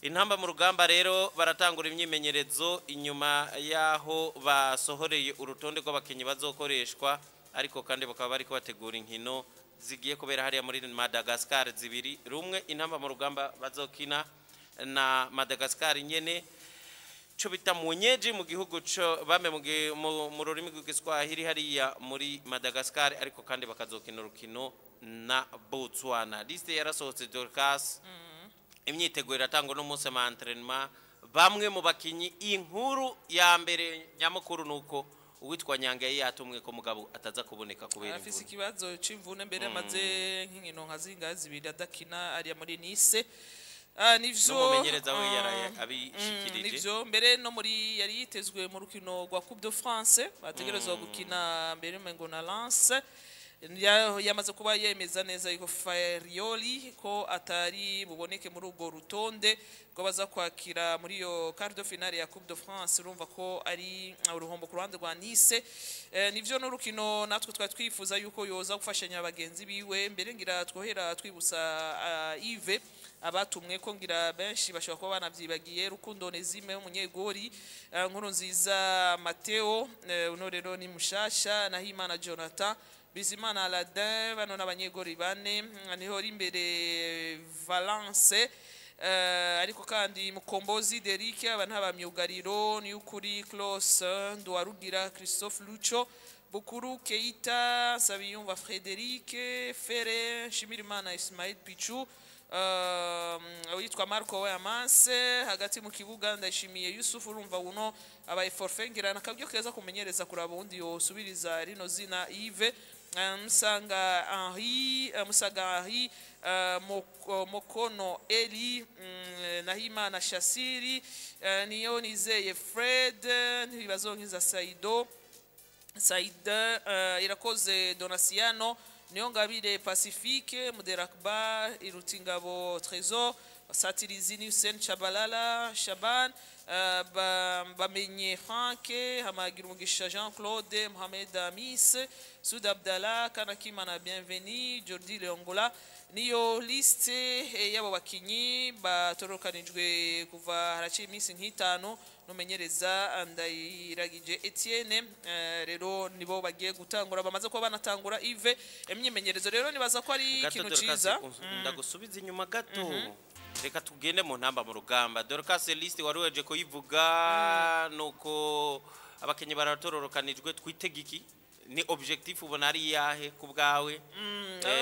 intamba mu rugamba rero baratangura imyimenyerezo inyuma yaho basohoreye urutonde rw'abakinnyi bazokoreshwa ariko kandi bakaba bariko bategura inkino zigiye kubera hariya muri Madagascar zibiri rumwe intamba mu rugamba bazokina na Madagascar nyene cyo bita munyeji mu gihugu cyo bame mu rurimi rw'igiswahili hariya muri Madagascar ariko kandi bakazokina urukino na Botswana. Liste yarasohotse Dorcas imyiteguro iratangwa no munsi ma entraînement bamwe mu bakinyi inkuru ya mbere nyamukuru nuko uwitwa Nyange yatumwe ko mugabo ataza kuboneka kubera afise ikibazo c'imvune mbere amaze nk'inkino nka zingazi bidadakina ari muri Nice nivyo umumenyereza we yaraye abishikirije nivyo mbere no muri yari yitezwe mu rukino rwa Coupe de France bategerezwa gukina mbere ngo na Lens yamaze kuba yemeza neza yuko Farioli ko atari buboneke muri ubwo rutonde ngo baza kwakira muri yo quart de finale ya Coupe de France urumva ko ari uruhombo ku ruhande rwa Nice nivyo n'urukino natwe twari twifuza yuko yoza gufashanya abagenzi biwe mbere ngira twohera twibusa Yves abatumwe ko ngira benshi bashobora kuba banavyibagiye Rukundo Nezime umunyegori nkuru nziza Mateo uno rero ni mushasha na Himana Jonathan Bizimana Aladin bano n'abanyegori bane niho imbere Valence ariko kandi Mukombozi Derrick abantu abamyugariro ni ukuri Klaus Ndwarugira Christophe Lucho Bukuru Keita Sabiyumva Frederic Fere Shimirimana Ismail Pichu witwa Marco Wayamase hagati mu kibuga ndashimiye Yusuf urumva uno abaye forfait ngira nakabyo keza kumenyereza kuraba undi yosubiriza rino zina Yves Musanga Henri Mokono Eli Nahimana Shasiri niyo nizeye Fred ntibazonkiza Saida irakoze Donasiano Niongabire Pacifique Muderakba Irutingabo Trésor Satirizini Hussein Chabalala Shaban Bamenye Franke Hamagira Umugisha Jean-Claude Mohamed Amis Soud Abdallah Kanakimana Bienveni Jordi Leongola niyo liste yabo bakinyi batorokanijwe kuva haraciye iminsi nk'itanu numenyereza Ndayiragije Etienne rero nibo bagiye gutangura bamaze kuba banatangura Yves imyimenyerezo rero nibaza ko ari ikintu ciza ndagusubiza inyuma gato reka tugende mu ntamba mu rugamba Dorcas liste waruweje ko yivuga nuko abakenye baratororokanijwe twitegiki ni objectif ubona ari yahe ku bwawe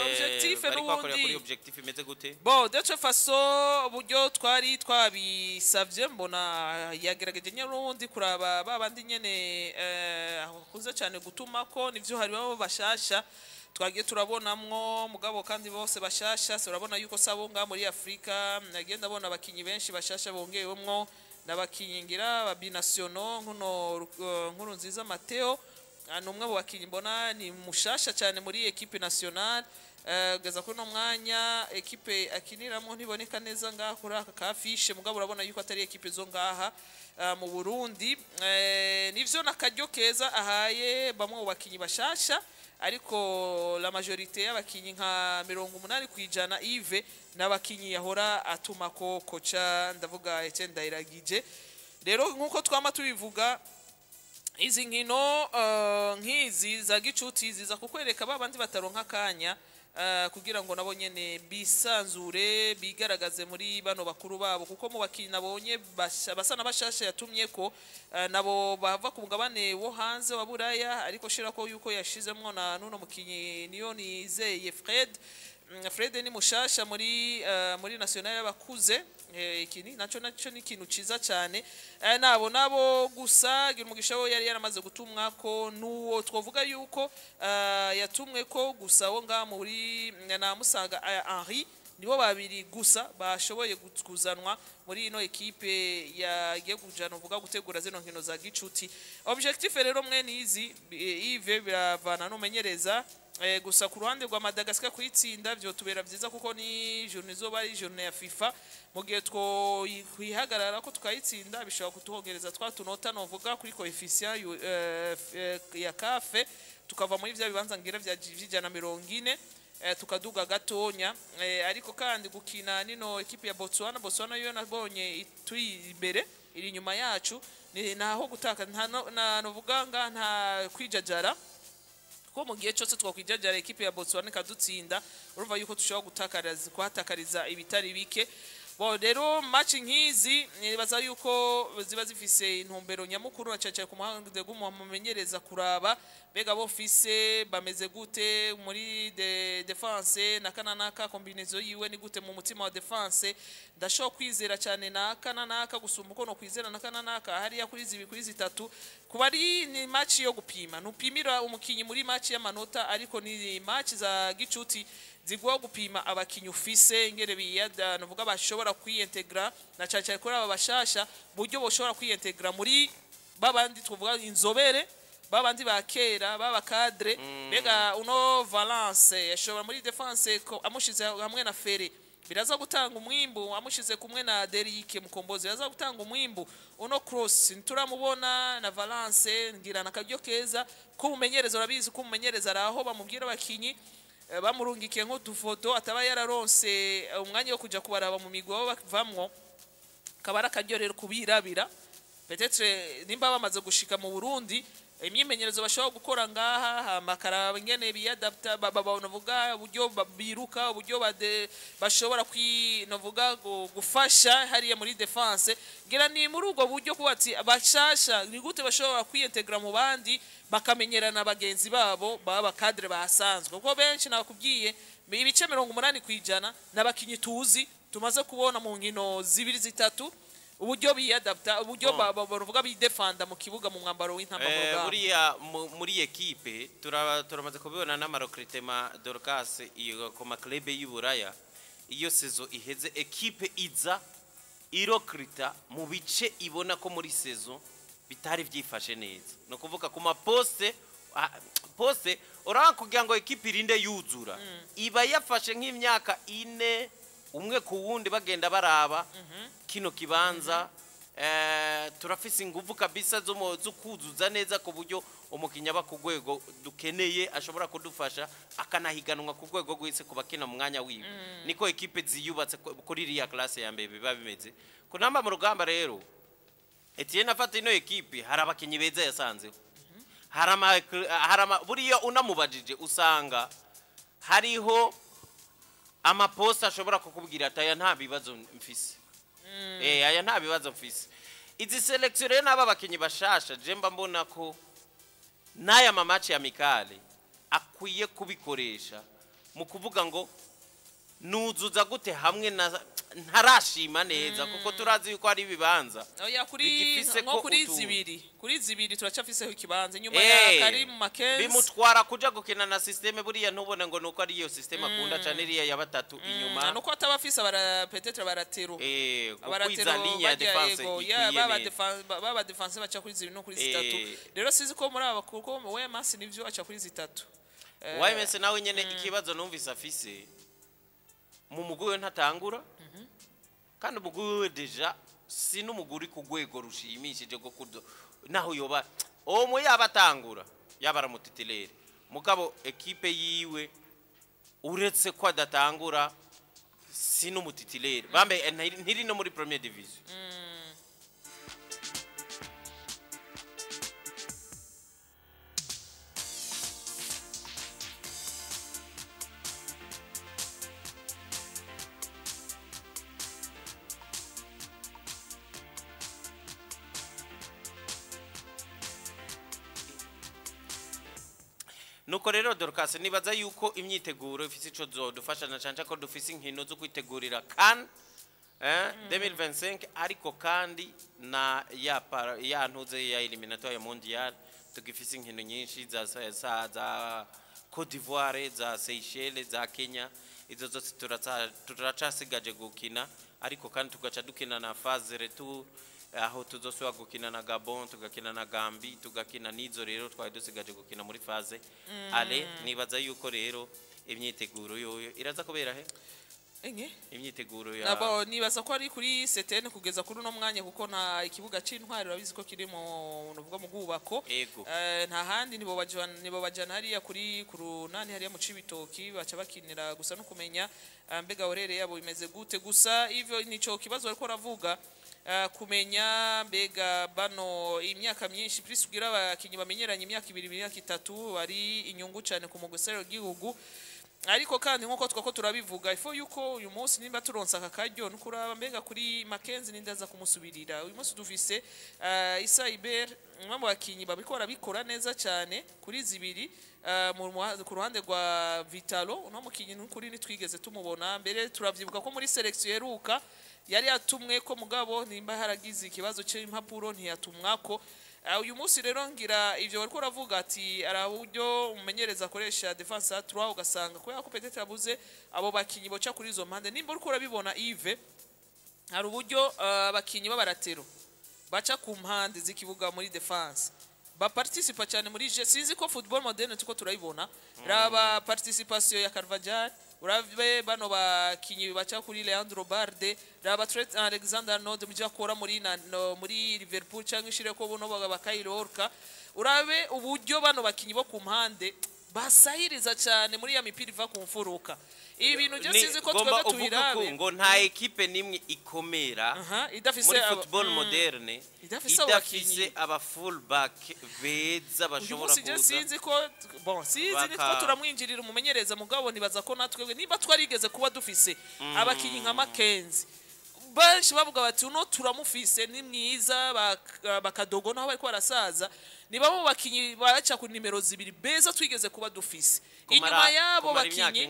objectif n'ubundi kuri objectif imeze gute bon de toute façon buryo twari twabisavye mbona yagerageje n'ubundi kuraba babandi nyene kuza cyane gutuma ko nivyo hari babo bashasha twagiye turabonamwo mugabo kandi bose bashasha urabona yuko sabonga muri Afrika nagenda abona abakinyi benshi bashasha bongewemwo nabakinyi ngira ba binationaux nkuru nziza Mateo numwe mu bakinyi mbona ni mushasha cyane muri equipe nationale geza ko no mwanya equipe akiniramo ntiboneka neza ngaha kuri aka kafishe mugabo urabona yuko atari equipe zo ngaha mu Burundi nivyo nakaryo keza ahaye bamwe mu bakinyi bashasha ariko la majorité y'abakinyi nka 80% Yves n'abakinyi yahora atuma ko kocha ndavuga Etienne Ndayiragije rero nkuko twama tubivuga izi nkino nk'izi za gicuti ziza kukwereka babandi bataronka kanya kugira ngo nabo nyene bisanzure bigaragaze muri bano bakuru babo kuko mu bakinyi nabonye basana bashasha yatumye ko nabo bava ku mugabane wo hanze wa Buraya ariko shira ko yuko yashizemwo na nuno mukinyi niyo nizeye Fred ni mushasha muri national y'abakuze ikini naco ni ikintu ciza cyane nabo gusa gira umugisha wo yari yaramaze gutumwa ko nuwo twovuga yuko yatumwe ko gusa wo nga muri na Musaga Henri nibo babiri gusa bashoboye kuzanwa muri ino equipe yagiye kujana uvuga gutegura zino nkino za gicuti objectif rero mwe nizi Yves biravana numenyereza gusa ku ruhande rwa Madagascar kwitsinda byo tubera byiza kuko ni journée zoba ari journée ya FIFA mu gihe two kwihagarara ko tukayitsinda bishobora kutuhogereza twatunota novuga kuri coefficient ya CAF tukava muri bya bibanza ngira bya 140 tukaduga gatonya ariko kandi gukina nino ekipe ya Botswana yo nabonye turi imbere iri nyuma yacu ni naho gutaka nta novuganga nta kwijajara ko mu gihe cyose twakwijajara ekipe ya Botswana kadutsinda urumva yuko tushobora guhatakariza ibitari bike. Bo rero match nkizi nibaza yuko ziba zifise intumbero nyamukuru na cyane ku muhande gumumenyereza kuraba bega bo fise bameze gute muri defense na kananaka combinaison yiwe ni gute mu mutima wa defense ndasho kwizera cyane na kananaka gusumba uko no kwizera na kananaka hari ya kuri zitatu kuba ari ni match yo gupima nupimira umukinyi muri match y'amanota ariko ni match za gicuti zigwa gupima abakinyi ufise ngere biyada novuga bashobora kwiyintegra na cyane kuri aba bashasha buryo boshobora kwiyintegra muri babandi tuvuga inzobere babandi bakera baba cadre bega uno Valence yashobora muri defense ko amushize hamwe na Fere biraza gutanga umwimbu amushize kumwe na Derike Mukombozi biraza gutanga umwimbu uno Cross turamubona na Valence ngira nakajyo keza ko umenyereza urabizi ko umenyereza araho bamubwira abakinyi bamurungikiye nk'utufoto ataba yararonse umwanya wo kuja kubaraba mu migwa bavamwo kabara karyorero kubirabira peut-être nimba bamaze gushika mu Burundi imyimenyerezo bashobora gukora ngaha makara ngene biyadapta bavuga uburyo biruka uburyo bashobora kwinovuga gufasha hariya muri defense ngira ni muri ubwo buryo kubati abashasha ni gute bashobora kwiyintegra mu bandi bakamenyerana bagenzi babo baba cadre basanzwe kuko benshi nakubwiye ibice 80% n'abakinyi tuzi tumaze kubona mu nkino zibiri zitatu uburyo biyadapta uburyo bavuga bidefanda mu kibuga mu mwambaro w'intamba mu rugamba buriya muri equipe turamaze kubibona n'amarokritema Dorcas iyo ku maklebe y'Iburaya iyo sezo iheze equipe iza irokrita mu bice ibona ko muri sezo bitari byifashe neza no kuvuga ku maposte kugira ngo equipe irinde yuzura iba yafashe nk'imyaka 4 umwe ku wundi bagenda baraba kino kibanza turafise inguvu kabisa zo kuzuza neza ku buryo umukinya ba ku rwego dukeneye ashobora kudufasha akanahiganwa ku rwego rwise kuba kina mu mwanya wiwe niko equipe ziyubatse kuri iriya classe ya mbere biba bimeze ku namba mu rugamba rero Etienne afata ino equipe hari abakinyi beza yasanzeho harama buriya unamubajije usanga hariho amaposta ashobora kukubwira ati aya nta bibazo mfise aya nta bibazo mfise izi selection rero naba bakinyi bashasha jemba mbona ko naya mamaci ya Mikale akwiye kubikoresha mu kuvuga ngo nuzuza gute hamwe na ntarashima neza kuko turazi yuko ari bibanza oya kuri zibiri turacafiseho ikibanza nyuma ya Karim Makenzi bimutwara kuja gukina na systeme buriya ntubone ngo nuko ari iyo systeme akunda cyane iriya ya batatu inyuma nuko atabafisa peut-être baratero kwiza ligne ya defense baba defense baca kuri zibiri no kuri zitatu rero sizi ko muri aba kuko we masi nivyo aca kuri zitatu wayemese nawe nyene ikibazo numvise afise mu muguwe ntatangura kandi umuguwe deja si n'umuguri ku rwego rushimishije go kudo naho yoba omo yabatangura yabara mutitilere mugabo equipe yiwe uretse ko adatangura si n'umutitilere bambe ntiri no muri première division nuko rero Dorcas nibaza yuko imyiteguro ifise ico zodufasha na canje ko dufise inkino zo kwitegurira CAN 2025 ariko kandi na ya ntuze ya eliminatoire ya mondial tugifise inkino nyinshi za Côte d'Ivoire za Seychelles za Kenya izo zose turacasigaje gukina ariko kandi tugaca dukina na phase retour aho tuzosubira gukina na Gabon tugakina na Gambie tugakina nizo rero twari dusigaje gukina muri phase ale nibaza yuko rero imyiteguro yoyo iraza kubera he enye imyiteguro ya nabo nibaza ko ari kuri setene kugeza kuri uno mwanya kuko nta ikibuga c'intwari urabizi ko kiri mu nuvuga mu bwubako ego nta handi nibo bajana hariya kuri kurunani hariya mu cibitoki baca bakinira gusa no kumenya mbega orere yabo bimeze gute gusa ivyo nico kibazo ariko ravuga kumenya mbega bano imyaka myinshi plus kugira abakinyi bamenyeranye imyaka 2 imyaka 3 bari inyungu cyane ku mugusero gihugu ariko kandi nkuko twako turabivuga ifo yuko uyu munsi nimba turonsa akakaryo nukuraba mbega kuri Mackenzie nindaza kumusubirira uyu munsi dufise Issa Iber umwe mu bakinyi babikora bikora neza cyane kuri zibiri ku ruhande rwa Vitalo uno mukinyi n'ukuri nitwigeze tumubona mbere turavyibuka ko muri selection yeruka yari yatumwe ko mugabo nimba haragize ikibazo cy'impapuro ntiyatumwako uyu munsi rero ngira ivyo bariko ravuga ati araburyo umenyereza akoresha defense à 3 ugasanga ko yako peut-être abuze abo bakinyi boca kuri izo mpande nimba uriko urabibona Yves hari uburyo abakinyi b'abaratero baca ku mpande z'ikibuga muri defense ba participa cyane muri je sinzi ko football moderne tuko turayibona raba participation ya Carvajal urabe bano bakinyi baca kuri Leandro Barde raba Trent Alexander-Arnold mujya kora muri Liverpool cyangwa ishire ko bono bakayirorka urabe uburyo bano bakinyi bo ku mpande basahiriza cyane muri ya mipira iva ku mfuruka ibi bintu byo sinzi ko twebwe tubirabe ngo nta equipe nimwe ikomera muri football moderne idafise aba full back beza bashobora kuza sinzi ko bon sinzi nitwo turamwinjirira umumenyereza mugabo nibaza ko natwe niba twarigeze kuba dufise abakinyi nka Mackenzie benshi bavuga bati uno turamufise ni mwiza bakadogo naho bariko barasaza niba mu bakinyi baca ku nimero 2 beza twigeze kuba dufise inyuma yabo bakinyi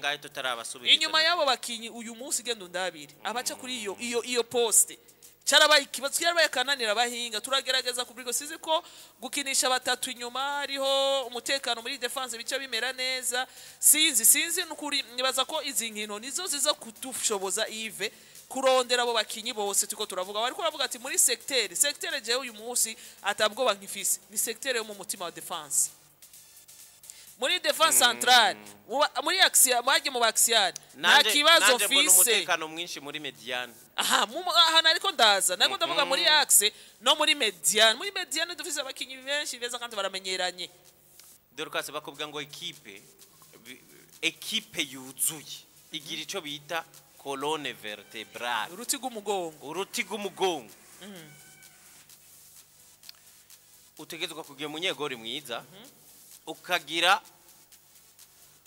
inyuma yabo bakinyi uyu munsi gendo ndabiri abaca kuri iyo poste cyarabaye ikibazo cyarabaye kananira abahinga turagerageza kubrigo sizi ko gukinisha batatu inyuma ariho umutekano muri defense bica bimera neza sinzi nukuri nibaza ko izi nkino nizo ziza kudushoboza Yves kurondera abo bakinyi bose tuko turavuga bariko baravuga ati muri secteur je uyu munsi atabwo bankifise ni secteur yo mu mutima wa defense muri defense centrale muri axial baje mu axial nta kibazo fise umutekano mwinshi muri mediane aha nariko ndaza nako ndavuga muri axe no muri mediane dufise abakinyi benshi beza kandi baramenyeranye Dorcas bakubwira ngo equipe yuzuye igira ico bita colonne vertebrale uruti rw'umugongo utegetswe kugira umunyegori mwiza ukagira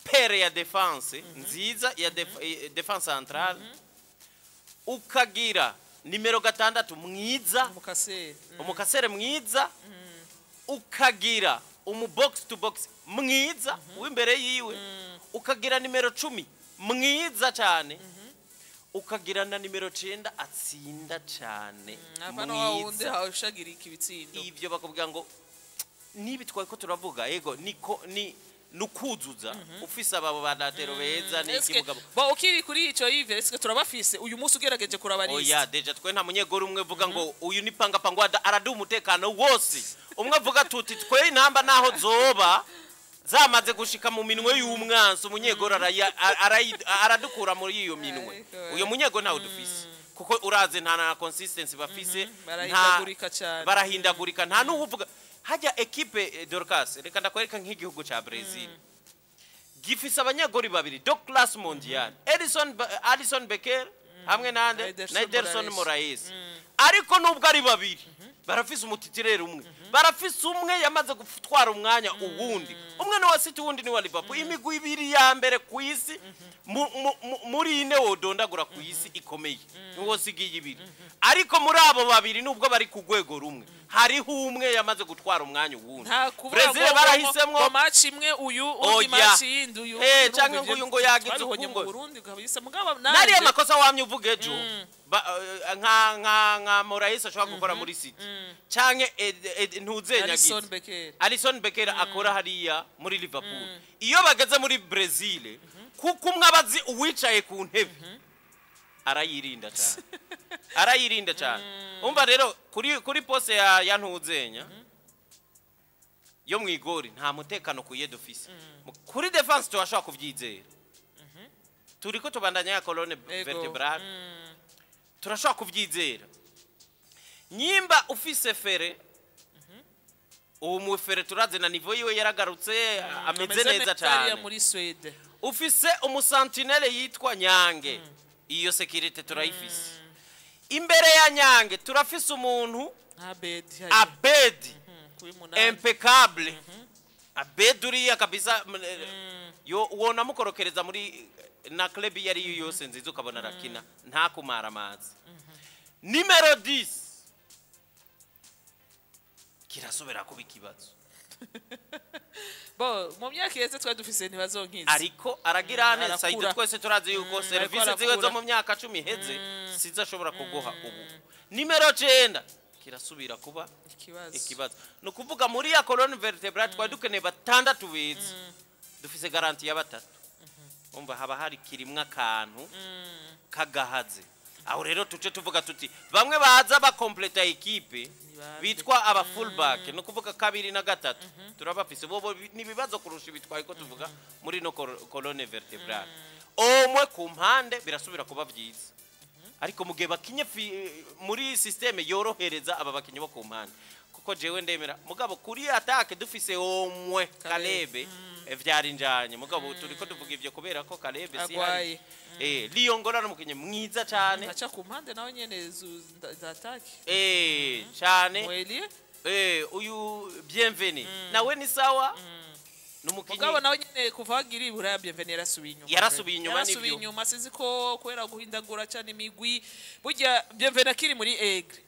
pere ya defense nziza ya defense centrale ukagira nimero 6 mwiza umukasere mwiza ukagira box to box mwiza w'imbere yiwe ukagira nimero 10 mwiza cyane ukagira na nimero 9 atsinda cyane mwiza ibyo bakubwira ngo nibi twako turavuga yego niko ni nukuzuza ufise ababo banatero beza n'iki mugabo ukiri kuri ico Yves eske turabafise uyu munsi ugerageje kurabariza oya deja twe nta munyegoro umwe vuga ngo uyu ni panga pangwada aradu umutekano wose umwe avuga tuti twe intamba naho zoba zamaze gushika mu minwe y'umwansi umunyegoro aradukura muri iyo minwe uyo munyegoro ntawe dufise kuko uraze nta na consistency bafise barahindagurika nta n'uvuga hajya equipe Dorcas reka ndakwereka nk'igihugu ca Brazil gifise abanyegori babiri do class mondial Alisson Becker hamwe nande na Ederson Moraes ariko nubwo ari babiri barafise umutitirere umwe barafise umwe yamaze gutwara umwanya uwundi umwe no wa City wundi ni wa Liverpool imigwi ibiri ya mbere ku isi muri ine wodondagura ku isi ikomeye niwo sigiye ibiri ariko muri abo babiri nubwo bari ku rwego rumwe hariho umwe yamaze gutwara umwanya uwundi Brazil barahisemwo match imwe uyu undi match yindi uyu cyangwa ngo uyu ngo yagize ukungo Burundi kabisa mugaba nari amakosa wamye uvuga ejo nka Moraes ashobora gukora muri City canke ntuzenyagize Alisson Becker akora hariya muri Liverpool iyo bageze muri Brazil kuko umwe abazi uwicaye ku ntebe arayirinda cyane umva rero kuri pose ya ntuzenya yo mwigori nta mutekano kuye dufise kuri defense twashaka kuvyizera turiko tubandanya ya colonne vertebrale turashobora kuvyizera nyimba ufise fere uwo mufere turaze na niveau yiwe yaragarutse ameze neza cyane muri Swede ufise umusantinele yitwa Nyange iyo security turayifise imbere ya Nyange turafise umuntu Abedi impeccable Abedi uriya kabisa yo uona mukorokereza muri na club yari yose nziza ukabona rakina nta kumara amazi numero 10 kirasubira kuba ikibazo bo mu myaka yeze twa dufise ntibazonkiza ariko aragirane Said twese turazi yuko service ziwe zo mu myaka 10 heze sizashobora kuguha ubu numero 9 kirasubira kuba ikibazo no kuvuga muri ya colonne vertebrale twa dukeneye batandatu bizi dufise garanti ya batatu umva haba hari kirimwa kantu kagahaze aho rero tuce tuvuga tuti bamwe baza ba complete equipe bitwa aba fullback no kuvuga kabiri na gatatu turabafise bobo nibibazo kurusha bitwaye ko tuvuga muri no colonne vertebrale omwe ku mpande birasubira kuba byiza ariko mugihe bakinye muri systeme yorohereza aba bakinyi bo ku mpande kuko jewe ndemera mugabo kuri attaque dufise omwe Kalebe vyari njanye mugabo turiko tuvuga ivyo kubera ko Kalebe si hari Liyongora n'umukinyi mwiza cyane acha ku mpande nawe nyene za attaque cyane uyu Bienveni nawe ni sawa numukinyi mugabo nawe nyene kuvagira ibura Bienveni yarasubiye inyuma n'ibyo inyuma sizi ko kwera guhindagura cyane imigwi burya Bienveni akiri muri Aigle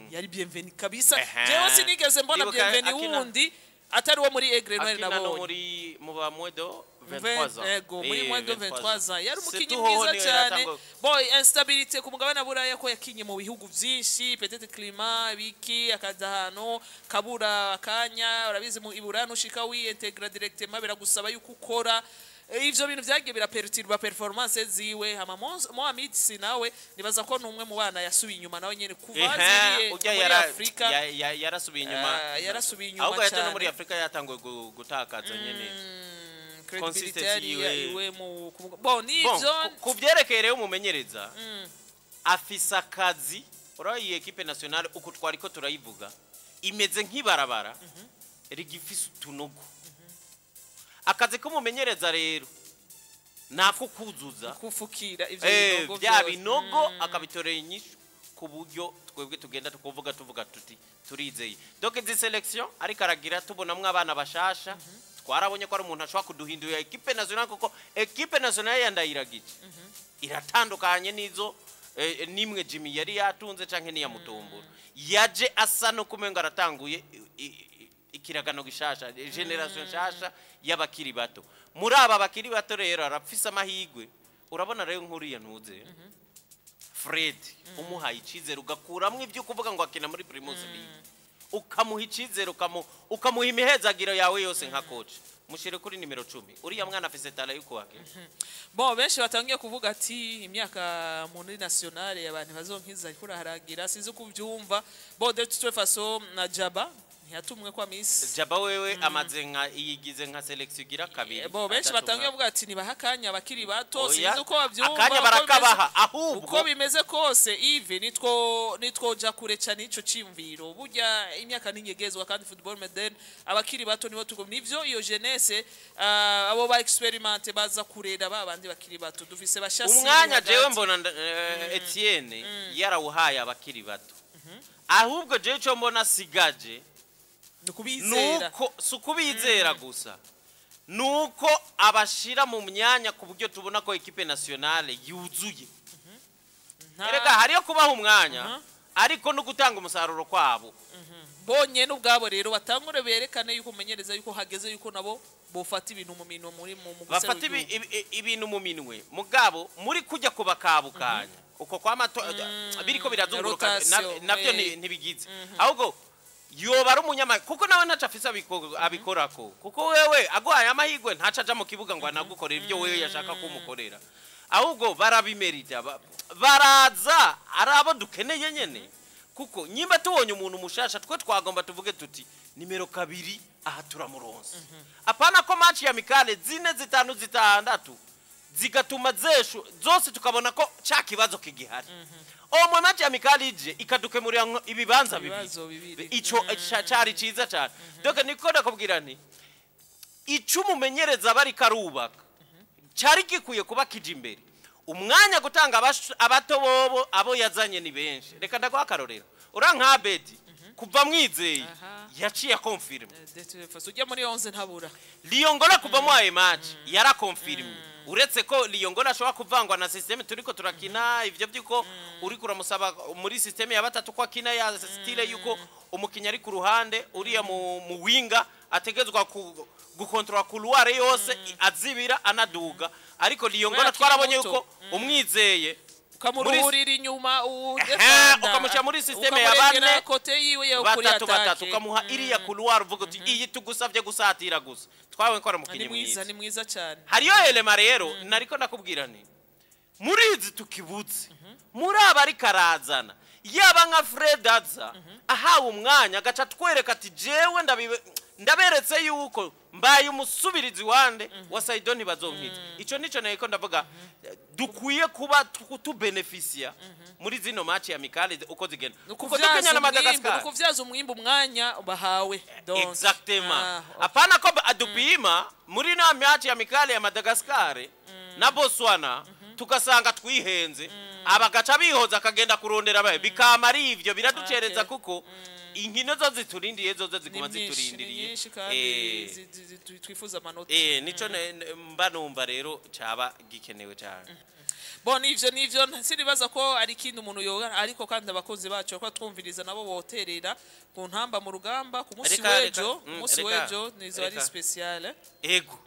yari Bienveni kabisa jewe sinigeze mbona Bienveni wundi atari wo muri Aigle nari nabo muri mu ba mwedo 23 muri mwedo 23 yari umukinyi mwiza cyane boy instabilité ku mugabane buraya ko yakinye mu bihugu byinshi peut-être climat biki akadahano kabura akanya urabizi mu iburano ushika wi integra directement biragusaba yuko ukora ivyo bintu vyagiye biraperturba performance ziwe hama Mohamed Sinawe nibaza ko numwe mu bana yasubiye inyuma nawe nyene kuvaziriye muri Afrika yarasubiye inyuma ahubwo yaje muri Afrika yatanguye gutakaza nyene credibility iwe mu bon nivyo kuvyerekeye umumenyereza afisa kazi urayi equipe nationale uko twariko turayivuga imeze nk'ibarabara rigifise utunogo akazi ko mumenyereza rero nako kuzuza kufukira ivyo bya binogo akabitorera inyishu ku buryo twebwe tugenda tukuvuga tuvuga tuti turizeye donc izi selection ariko aragira tubonamwe abana bashasha twarabonye ko ari umuntu ashobora kuduhindura equipe nationale kuko equipe nationale yandayiragije iratandukanye nizo nimwe Jimmy yari yatunze canke ni ya Mutombora yaje asa no kumenga aratanguye ikiragano gishasha generation shasha y'abakiri bato muri aba bakiri bato rero arapfisa amahigwe urabona rero nkuriya ntuze Fred umuhaye icizero ugakuramwe ibyo kuvuga ngo akina muri Primus League ukamuha icizero ukamuha imihezagiro yawe yose nka coach mushire kuri nimero 10 uriya mwana afise tala yuko wake bon benshi batangiye kuvuga ati imyaka muri nationale abantu bazonkiza kuri haragira sizo kuvyumva bon de toute façon na Jaba ntiyatumwe kwa Miss Jaba wewe amaze nka iyigize nka selection gira kabiri bo benshi batangiye kuvuga ati nibahakanya abakiri bato sinzi uko bavyumva akanya barakabaha ahubwo uko bimeze kose Yves nitwo ja kure cyane ico cimviro burya imyaka ninyegezwa kandi football modern abakiri bato nibo tugo nivyo iyo jeunesse abo ba experiment baza kurera babandi bakiri bato dufise bashasi umwanya jewe mbona Etienne yarawuhaye abakiri bato ahubwo je cyo mbona sigaje nuko sukubizera gusa nuko abashira mu myanya ku buryo tubona ko equipe nationale yuzuye erega hariyo kubaha umwanya ariko no gutanga umusaruro kwabo bonye n'ubwabo rero batangure berekane yuko umenyereza yuko hageze yuko nabo bofata ibintu mu minwe muri mu bafata ibintu mu minwe mugabo muri kujya kubakabukanya uko kwa mato biriko birazunguruka navyo ntibigize ahubwo yoba ari umunyama kuko nawe ntaca afisa abikorako kuko wewe agwaye amahigwe ntaca aja mu kibuga ngo anagukorera ibyo wewe yashaka kumukorera ahubwo barabimerita baraza arabo dukeneye nyene kuko nyimba tubonye umuntu mushasha twe twagomba tuvuge tuti nimero 2 aha turamuronse apana ko match ya Mikale 4 5 6 zigatuma zose tukabona ko cya kibazo kigihari mu match ya mikalije ikadukemurira ibibanza bibiri ico cyari ciza cyane donc niko ndakubwira nti ico umumenyereza bari karubaka cyari gikuye kuba kije imbere umwanya gutanga abato bobo abo yazanye ni benshi reka ndagwa akarorero uranka Abedi kuva mwizeye yaciye confirm ujya muri 11 ntabura Liyongola kuva mu ayo match yara confirm uretse ko Liyongola ashobora kuvangwa na system turiko turakina ivyo byuko uri kuramusaba muri system ya batatu kwa kina ya style yuko umukinya ari ku ruhande uriya mu winga ategezwa gukontrola couloir yose azibira anaduga ariko Liyongola twarabonye yuko umwizeye ukamuruhurira inyuma ukamushyira muri systeme ya bane batatu ukamuha iriya couloir uvuga uti iyi tugusabye gusatira gusa twawe nkora mukinyi mwiza ni mwiza cyane hariyo elema rero nariko ndakubwira nti muri izi tukibutse muri abari karazana yaba nka Fred Aza ahawe umwanya gaca twereka ati jewe ndaberetse yuko mbaye umusubirizi wande wa Saidoni bazonkita ico nico nayiko ndavuga dukwiye kuba tubeneficia muri zino match ya mikali uko zigenda kuko dukenya na Madagascar kuvyaza umwimbo umwanya bahawe donc exactement apana ko adupima muri na match ya mikali ya Madagascar na Botswana tukasanga twihenze abagaca bihoza akagenda kurondera baye bikamari ivyo biraducereza kuko inkino zo ziturindiye zo ziguma ziturindiriye twifuza amanota nico mba numva rero cyaba gikenewe cyane bon ivyo siribaza ko ari kintu umuntu yoga ariko kandi abakozi bacu ko twumviriza nabo boterera ku ntamba mu rugamba ku munsi wejo nizo ari special ego